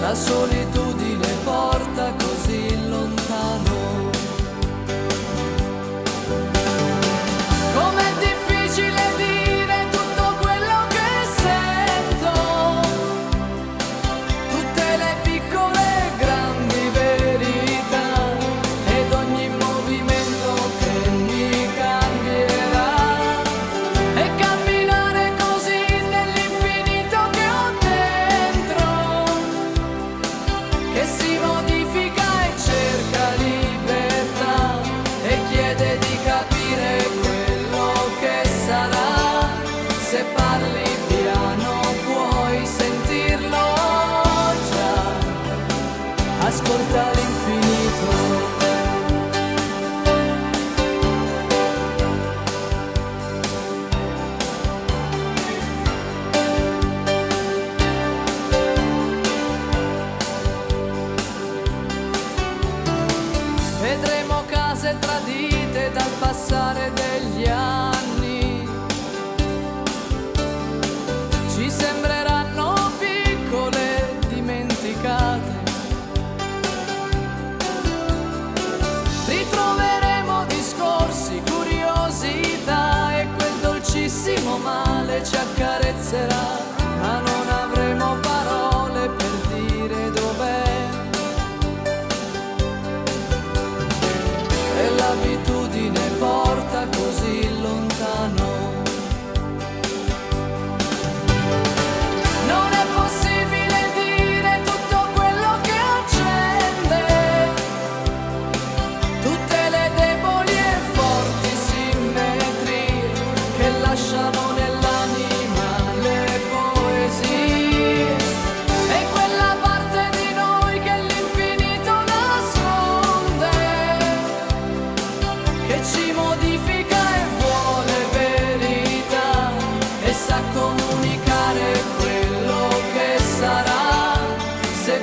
la solitudine porta così lontano. Com'è difficile dire tutto quello che sento, tutte le piccole e grandi verità, ed ogni movimento che mi cambierà, e camminare così nell'infinito che ho dentro, che si modifica e cerca libertà e chiede di capire quello che sarà. Se parli piano puoi sentirlo già, ascolta l'infinito. Vedremo case tradite dal passare degli anni, ci sembreranno piccole, dimenticate. Ritroveremo discorsi, curiosità, e quel dolcissimo male ci accarezzerà, ma non avremo parole per dire dov'è. E l'abitudine porta così lontano. Non è possibile dire tutto quello che accende, tutte le deboli e forti simmetrie che lasciano nell'anima le poesie, e quella parte di noi che l'infinito nasconde, che ci modifica e vuole verità, e sa comunicare quello che sarà. Se